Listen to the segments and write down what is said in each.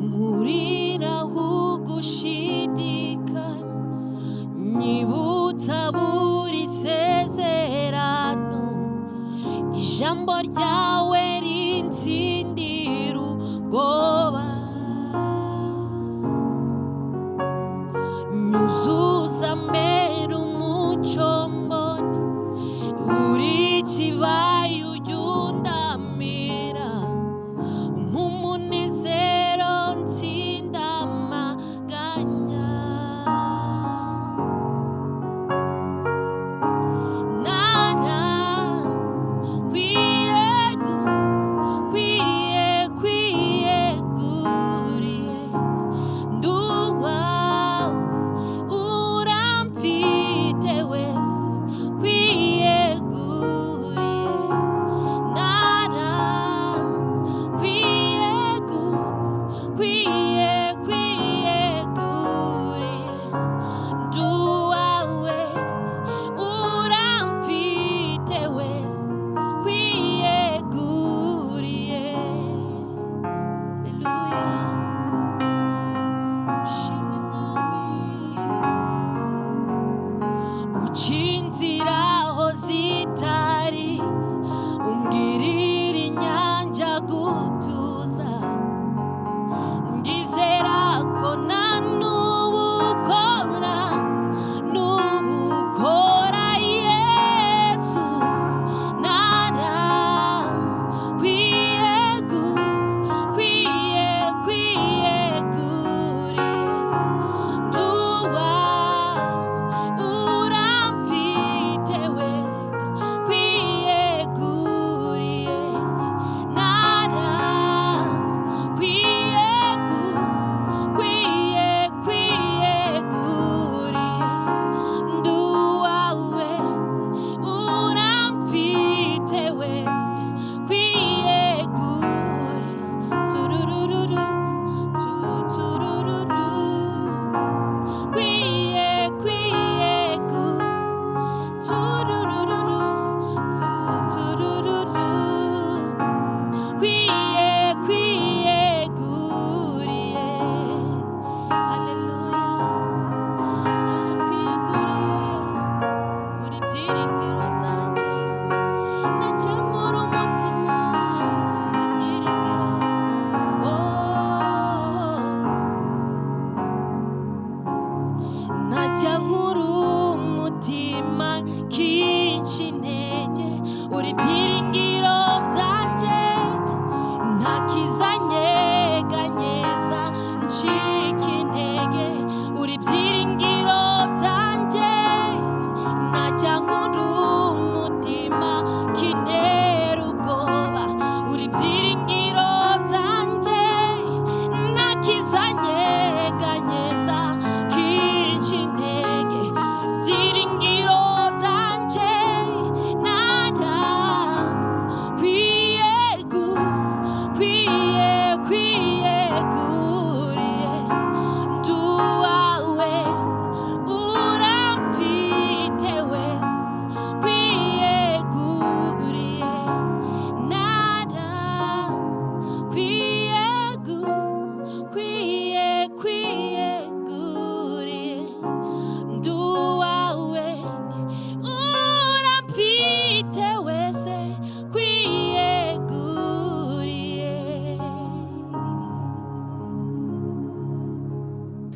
Ngurira hugushidikanya nyibutsa buri sezerano ijambo ryawe rinsindira ubwoba nyuzuza mbere umuco mbona buri kibaye ujyundamira nk'umunezero ntsindamaganya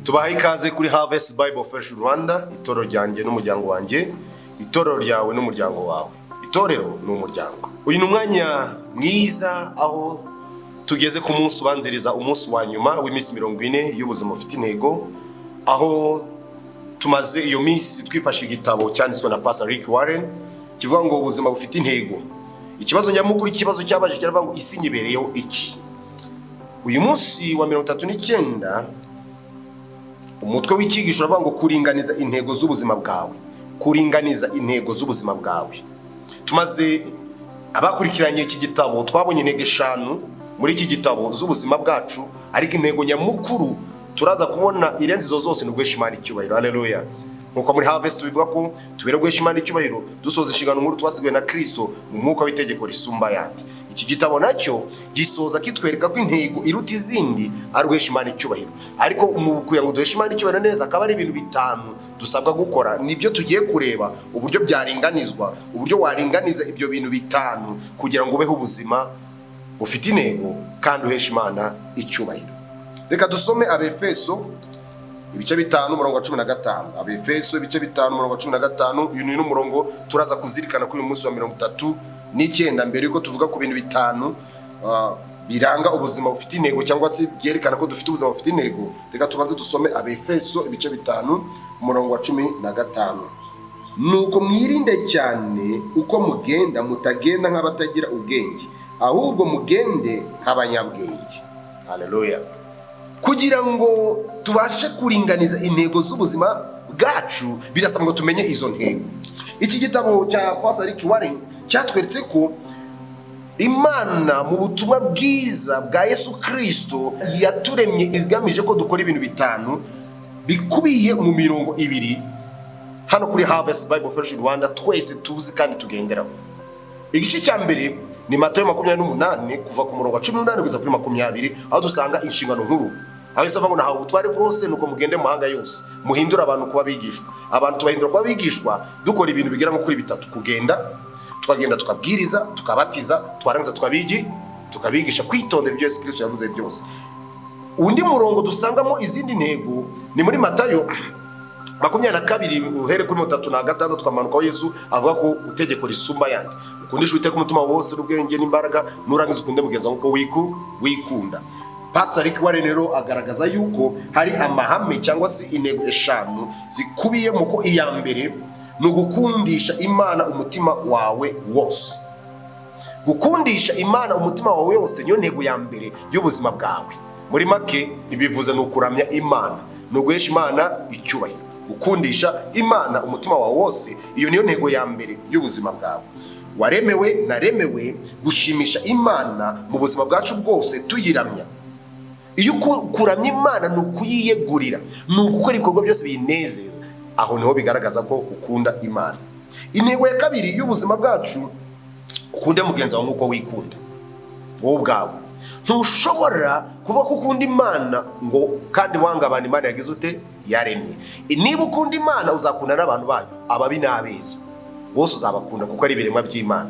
Tubaha ikaze kuri Harvest Bible Fresh Rwanda, itorero ryanjye n'umuryango wanjye, itorero ryawe n'umuryango wawe. Itorero ni umuryango. Uyu ni umwanya mwiza aho tugeze ku munsi ubanziriza umunsi wa nyuma w'iminsi 40 y'ubuzima bufite intego, aho tumaze iyo minsi twifashe igitabo cyanditswe na Pastor Rick Warren kivuga ngo ubuzima bufite intego. Ikibazo nyamukuru ikibazo cyabaje cyaravuga ngo isi nyibereyeho iki. Uyu munsi wa 39 umutwe w'ikigisho uravuga ngo kuringaniza intego z'ubuzima bwawe. Kuringaniza intego z'ubuzima bwawe. Tumaze abakurikiranye iki gitabo twabonye intego 5 muri iki gitabo z'ubuzima bwacu, ariko intego nyamukuru turaza kubona irenze izo zose n'ugwesha Imana icyubahiro. Haleluya. Nkuko muri Harvest bivuga ko tubera gwesha Imana icyubahiro dusoza inshingano nkuru twasigiwe na Kristo mu mwuka w'itegeko risumba yandi. Iki gitabo nacyo gisoza kitwereka ko intego iruta izindi ari uguhesha Imana icyubahiro. Ariko kugira ngo duheshe Imana icyubahiro neza, akaba ari ibintu bitanu dusabwa gukora. Nibyo tugiye kureba uburyo byaringanizwa, uburyo waringaniza ibyo bintu bitanu kugira ngo ubeho ubuzima bufite intego kandi uhesha Imana icyubahiro. Reka dusome Abefeso ibice 5 umurongo wa 15. Abefeso ibice 5 umurongo wa 15. Uyu ni umurongo turaza kuzirikana kuri uyu munsi wa 39 mbere yuko tuvuga ku bintu bitanu biranga ubuzima bufite intego cyangwa se byerekana ko dufite ubuzima bufite intego. Reka tubanze dusome Abefeso ibice 5 umurongo wa 15. Nuko mwirinde cyane uko mugenda, mutagenda nk'abatagira ubwenge, ahubwo mugende nk'abanyabwenge. Haleluya. Kugira ngo tubashe kuringaniza intego z'ubuzima bwacu, birasaba ngo tumenye izo ntego. Iki gitabo cya Pastor Warren cyatweretse ko Imana mu butumwa bwiza bwa Yesu Kristo yaturemye igamije ko dukora ibintu bitanu bikubiye mu mirongo 2 hano kuri Harvest Bible Fellowship Rwanda twese tuzi kandi tugenderaho. Igice cya mbere ni Matayo 28 kuva ku murongo wa 18 kugeza kuri 20, aho dusanga inshingano nkuru. Aho Yesu avuga ngo nahawe ubutware bwose nuko mugende mu mahanga yose muhindura abantu kuba bigishwa. Abantu tubahindura kuba bigishwa dukora ibintu bigera nko kuri 3: kugenda, tukagenda tukabwiriza, tukabatiza, twarangiza tukabigisha kwitondera ibyo Yesu Kristo yavuze byose. Undi murongo dusangamo izindi ntego ni muri Matayo 22 uhere kuri 36 twamanuka aho Yesu avuga ko utegeko risumba yandi. Ukundisha Uwiteka umutima wose n'ubwenge n'imbaraga, nurangiza ukunde mugenza nkuko wikunda. Pastor Warren rero agaragaza yuko hari amahame cyangwa se intego 5 zikubiye mu ko iya mbere no gukundisha Imana umutima wawe wose. Gukundisha Imana umutima wawe wose niyo ntego ya mbere y'ubuzima bwawe. Muri make ibivuze no kuramya Imana, no guhesha Imana icyubahiro. Gukundisha Imana umutima wawe wose, iyo niyo ntego ya mbere y'ubuzima bwawe. Waremewe naremewe gushimisha Imana mu buzima bwacu bwose tuyiramya. Iyo kuramya Imana ni ukuyiyegurira, ni ugukora ibikorwa byose binezeza, aho niho bigaragaza ko ukunda Imana. Intego ya kabiri y'ubuzima bwacu, ukunde mugenzi wawe nk'uko wikunda wowe ubwawe. Ntushobora kuvuga ko ukunda Imana ngo kandi wanga abantu Imana yagize ute yaremye. Niba ukunda Imana uzakunda n'abantu bayo, ababi n'abeza bose uzabakunda kuko ari ibiremwa by'Imana.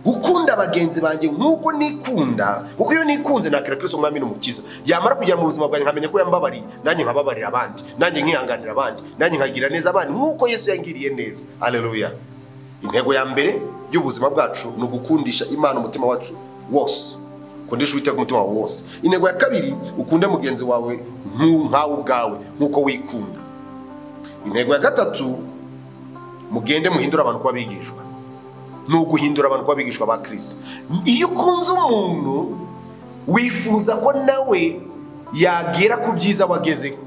Gukunda bagenzi banjye nk'uko nikunda, kuko iyo nikunze nakira Kristo Mwami n'Umukiza, yamara kugera mu buzima bwanjye nkamenya ko yambabariye, nanjye nkababarira abandi, nanjye nkihanganira abandi, nanjye nkagira neza abandi nk'uko Yesu yangiriye neza. Haleluya. Intego ya mbere y'ubuzima bwacu ni ugukundisha Imana umutima wacu wose. Kundisha Uwiteka umutima wawe wose. Intego ya kabiri, ukunde mugenzi wawe nkawe ubwawe nk'uko wikunda. Intego ya gatatu, mugende muhindura abantu kuba bigishwa. No guhindura abantu kuba bigishwa ba Kristo. Iyo ukunze umuntu wifuza ko nawe yagera ku byiza wagezeho.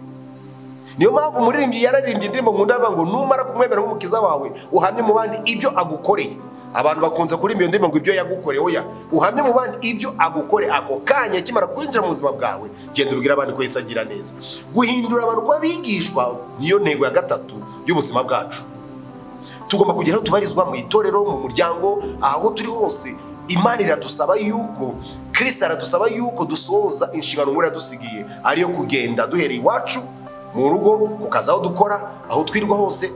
Niyo mpamvu umuririmbyi yararimbye indirimbo nkunda avuga ngo numara kumwemera nk'umukiza wawe uhamye mu bandi ibyo agukoreye. Abantu bakunze kuririmba iyo ndirimbo ngo ibyo yagukoreye, oya, uhamye mu bandi ibyo agukore ako kanya kimara kwinjira mu buzima bwawe, genda ubwira abandi ko Yesu agira neza. Guhindura abantu kuba bigishwa niyo ntego ya gatatu y'ubuzima bwacu. Tugomba kugeraho tubarizwa mu itorero, mu muryango, aho turi hose. Imana iradusaba yuko, Kristo aradusaba yuko dusoza inshingano nkuru yadusigiye, ariyo kugenda duhereye iwacu mu rugo, kukazaho dukora, aho twirwa hose,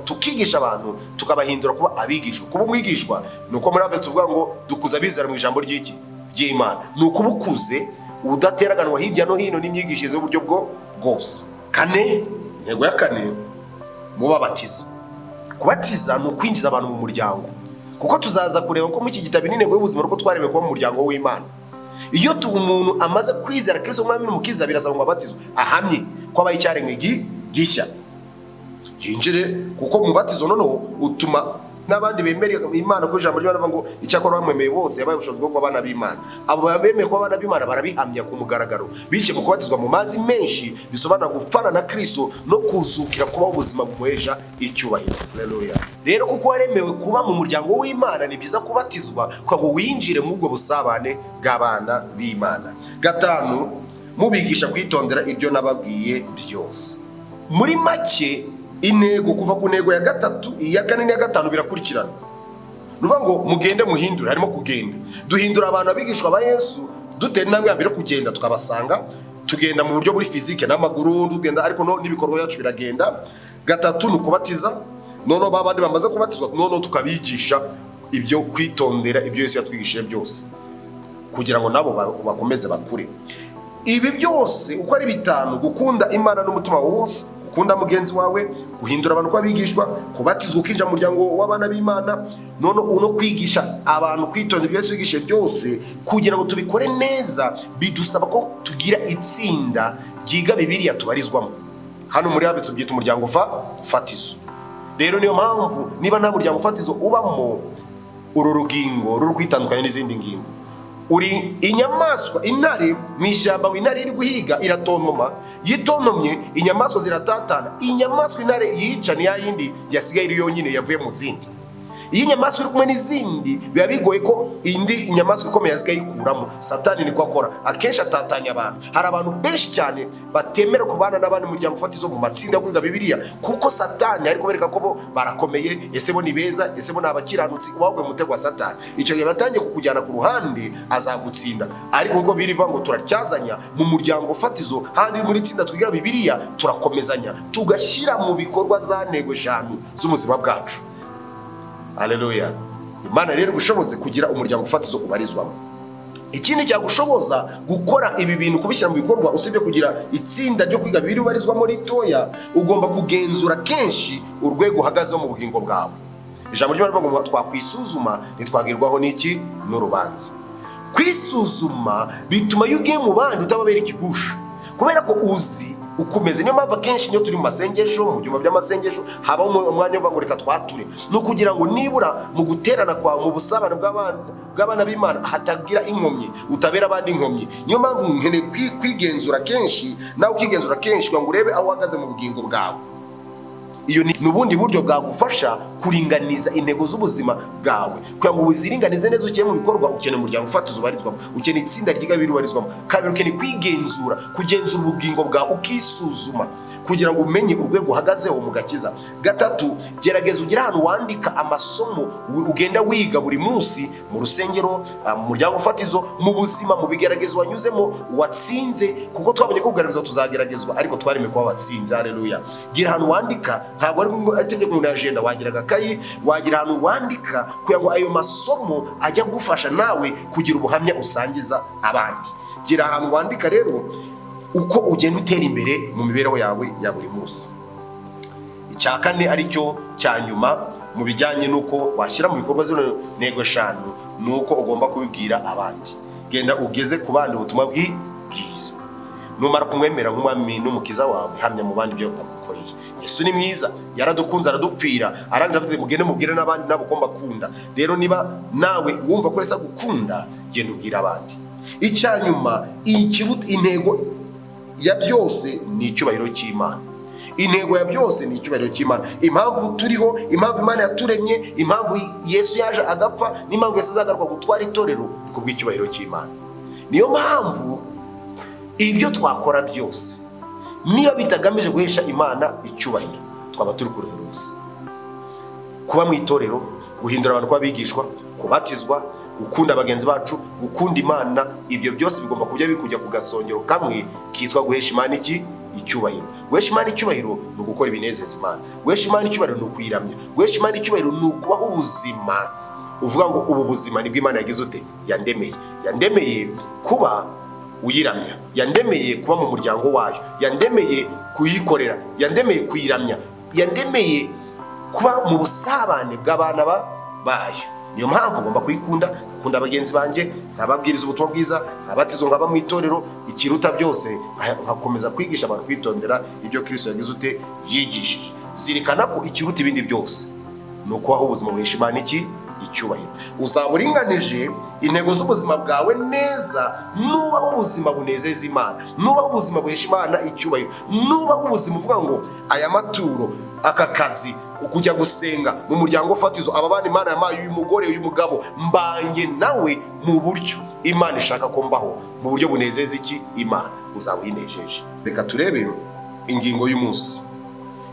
tukigisha abantu, tukabahindura kuba abigishwa. Kuba umwigishwa ni uko muri Harvest tuvuga ngo dukuza bizera mu ijambo ry'Imana. Ni uko ubukuze udateraganwa hirya no hino n'imyigishirize y'uburyo bwose. Kane, intego ya kane, mubabatiza. Kubatiza ni ukwinjiza abantu mu muryango, kuko tuzaza kureba ko mu iki gitabo n'intego y'ubuzima uko twaremewe kuba mu muryango w'Imana. Iyo umuntu amaze kwizera Kristo Mwami n'Umukiza, birasaba ngo abatizwe, ahamye ko abaye icyaremwe gishya, yinjire, kuko mu batizo noneho utuma n'abandi bemereye Imana ko ijambo ry'Imana ngo icyakora bamwemeye bose yabaye ubushobozi bwo kuba abana b'Imana. Abo bemeye kuba abana b'Imana barabihamya ku mugaragaro, bice mu kubatizwa mu mazi menshi, bisobanura gupfana na Kristo no kuzukira kuba ubuzima bumuhesha icyubahiro. Haleluya. Rero kuko waremewe kuba mu muryango w'Imana, ni byiza kubatizwa kugira ngo winjire mu bwo busabane bw'abana b'Imana. Gatanu, mubigisha kwitondera ibyo nababwiye byose. Muri make intego kuva ku ntego ya gatatu, iya kane n'iya gatanu birakurikirana. nuvuga ngo mugende muhindure, harimo kugenda. Duhindura abantu abigishwa ba Yesu dutera intambwe ya mbere kugenda, tukabasanga tugenda mu buryo buri fizike n'amaguru tugenda, ariko n'ibikorwa byacu biragenda. Gatatu ni ukubatiza, noneho babandi bamaze kubatizwa noneho tukabigisha ibyo kwitondera ibyo Yesu yatwigishije byose, kugira ngo nabo bakomeze bakure. Ibi byose uko ari bitanu: gukunda Imana n'umutima wose, gukunda mugenzi wawe, guhindura abantu kw'abigishwa, kubatizwa ukinjira mu muryango w'abana b'Imana, no kwigisha abantu kwitondera ibyo Yesu yigishije byose. Kugira ngo tubikore neza bidusaba ko tugira itsinda ryiga Bibiliya tubarizwamo. Hano muri Habits tubyita umuryango fatizo. Rero niyo mpamvu niba nta muryango fatizo ubamo, uru rugingo ruri kwitandukanya n'izindi ngingo. Uri inyamaswa, intare mu ishyamba, intare iri guhiga iratontoma, yitontomye inyamaswa ziratatana. Inyamaswa intare yica ni ya yindi yasigaye iri yonyine yavuye mu zindi. Iyi nyamaswa iri kumwe n'izindi biba bigoye ko indi nyamaswa ikomeye yasigaye yikuramo. Satani niko akora, akenshi atatanya abantu. Hari abantu benshi cyane batemera kubana n'abandi mu muryango fatizo mu matsinda kwiga Bibiliya, kuko Satani ari kubereka ko bo barakomeye, ese bo ni beza, ese bo ni abakiranutsi. Wagwe mutego wa Satani, icyo gihe batangiye kukujyana ku ruhande azagutsinda. Ariko ngo biriva ngo turatyazanya mu muryango fatizo, handi muri tsinda twiga Bibiliya turakomezanya, tugashyira mu bikorwa za ntego 5 z'ubuzima bwacu. Haleluya. Imana rero gushoboze kugira umuryango fatizo ubarizwamo. Ikindi cyagushoboza gukora ibi bintu kubishyira mu bikorwa, usibye kugira itsinda ryo kwiga Bibiliya ubarizwamo ritoya, ugomba kugenzura kenshi urwego uhagazeho mu bugingo bwawe. Ijambo ry'Imana rivuga ngo twakwisuzuma ntitwagirwaho n'iki n'urubanza. Kwisuzuma bituma iyo ugiye mu bandi utababera ikigusha, kubera ko uzi ukomeze. Niyo mpamvu akenshi niyo turi mu masengesho, mu byumba by'amasengesho haba umwanya uvuga ngo reka twature, no kugira ngo nibura mu guterana kwawe, mu busabane bw'abana b'Imana hatagira inkomyi, utabera abandi inkomyi. Niyo mpamvu nkeneye kwigenzura kenshi, nawe ukigenzura kenshi kugira ngo urebe aho uhagaze mu bugingo bwawe. Iyo ni ubundi buryo bwagufasha kuringaniza intego z'ubuzima bwawe, kugira ngo uziringanize neza. Ukeneye mu bikorwa, ukeneye umuryango fatizo ubarizwamo, ukeneye itsinda ryiga Bibiliya ubarizwamo. Kabiri, ukeneye kwigenzura, kugenzura ubugingo bwawe, ukisuzuma kugira ngo umenye urwego uhagazeho mu gakiza. Gatatu, gerageza ugire ahantu wandika amasomo ugenda wiga buri munsi, mu rusengero, mu muryango fatizo, mu buzima, mu bigeragezo wanyuzemo watsinze, kuko twabonye ko kugaragaza tuzageragezwa, ariko twaremeye kuba watsinze. Haleluya. Gira ahantu wandika, ntabwo ari itegeko mu agenda, wagira agakayi, wagira ahantu wandika kugira ngo ayo masomo ajya gufasha nawe kugira ubuhamya usangiza abandi. Gira ahantu wandika rero uko ugenda utera imbere mu mibereho yawe ya buri munsi. Icya kane aricyo cya nyuma mu bijyanye n'uko washyira mu bikorwa zino ntego 5, nuko ugomba kubibwira abandi. Genda ugeze ku bandi ubutumwa bwiza. Numara kumwemera nk'umwami n'umukiza wawe, hamya mu bandi byo agukoreye. Yesu ni mwiza, yaradukunze aradupfira, arangije mugende mubwire n'abandi nabo ko mbakunda. Rero niba nawe wumva ko Yesu agukunda, genda ubwira abandi. Icya nyuma, ikiruta intego ya byose ni icyubahiro cy'Imana. Intego ya byose ni icyubahiro cy'Imana. Impamvu turiho, impamvu Imana yaturemye, impamvu Yesu yaje agapfa, n'impamvu Yesu azagaruka gutwara itorero, ni kubw'icyubahiro cy'Imana. Niyo mpamvu ibyo twakora byose, niba bitagamije guhesha Imana icyubahiro, twaba turi kurera ubusa. Kuba mu itorero, guhindura abantu kw'abigishwa, kubatizwa, gukunda bagenzi bacu, gukunda Imana, ibyo byose bigomba kujya bikujya ku gasongero kamwe kitwa guhesha Imana icyubahiro. Guhesha Imana icyubahiro ni ugukora ibinezeza Imana. Guhesha Imana icyubahiro ni ukwiramya. Guhesha Imana icyubahiro ni ukubaho ubuzima uvuga ngo ubu buzima nibwo Imana yagize ute, yandemeye kuba uyiramya, yandemeye kuba mu muryango wayo, yandemeye kuyikorera, yandemeye kuyiramya, yandemeye kuba mu busabane bw'abana bayo. Niyo mpamvu ngomba kuyikunda, nkakunda bagenzi banjye, nkababwiriza ubutumwa bwiza, nkabatizo, nkaba mu itorero. Ikiruta byose nkakomeza kwigisha abantu kwitondera ibyo Kristo yagize ute, yigishije. Zirikana ko ikiruta ibindi byose ni ukubaho ubuzima buhesha Imana icyubahiro. Uzaba uringanije intego z'ubuzima bwawe neza, nubaho ubuzima bunezeza Imana, nubaho ubuzima buhesha Imana icyubahiro, nubaho ubuzima uvuga ngo aya maturo, aka kazi, kujya gusenga mu muryango fatizo, aba bana Imana yamaye, uyu mugore, uyu mugabo, mbanye nawe mu buryo Imana ishaka ko mbaho, mu buryo bunezeza Imana, uzaba uyinejeje. Reka turebe ingingo y'umunsi.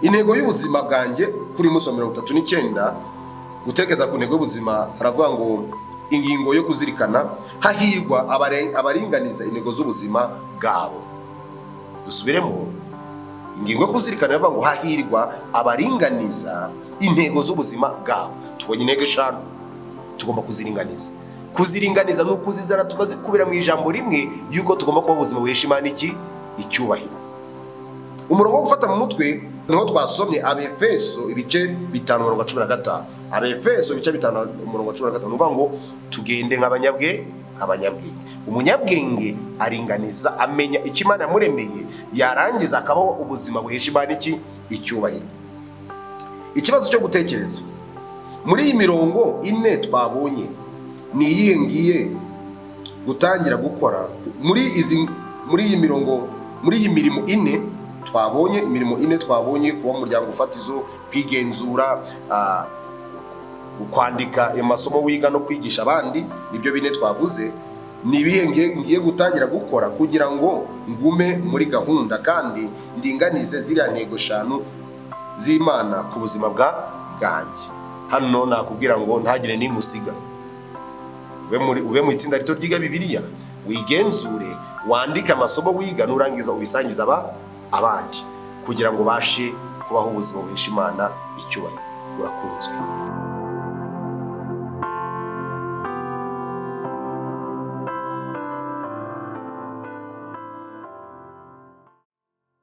Intego y'ubuzima bwanjye kuri munsi wa 39, gutekereza ku ntego y'ubuzima haravuga ngo ingingo yo kuzirikana hahirwa abaringaniza intego z'ubuzima bwabo. Dusubiremo, ingingo yo kuzirikana haravuga ngo hahirwa abaringaniza intego z'ubuzima bwabo. Tubonye intego 5 tugomba kuziringaniza. Kuziringaniza ni ukuzizana tukazikubira mu ijambo rimwe yuko tugomba kuba ubuzima buhesha Imana icyubahiro. Umurongo wo gufata mu mutwe niho twasomye Abefeso ibice 5:15. Abefeso ibice 5:15 nuvuga ngo tugende nk'abanyabwenge. Umunyabwenge aringaniza, amenya icyo Imana yamuremeye, yarangiza akabaho ubuzima buhesha Imana icyubahiro. Ikibazo cyo gutekereza, muri iyi mirongo 4 twabonye, ni iyihe ngiye gutangira gukora? Muri iyi mirimo 4 twabonye, imirimo 4 twabonye: kuba umuryango ufatizo, kwigenzura, kwandika amasomo wiga no kwigisha abandi. Nibyo 4 twavuze. Ni ibihe ngiye gutangira gukora kugira ngo ngume muri gahunda kandi ndinganize ziriya ntego 5 z'Imana ku buzima bwanjye? Hano nakubwira ngo ntagire n'imusiga. Ube mu itsinda rito ryiga Bibiliya, wigenzure, wandike amasomo wiga, nurangiza ubisangiza abandi kugira ngo bashe kubaho ubuzima buhesha Imana icyubahiro. Urakunzwe.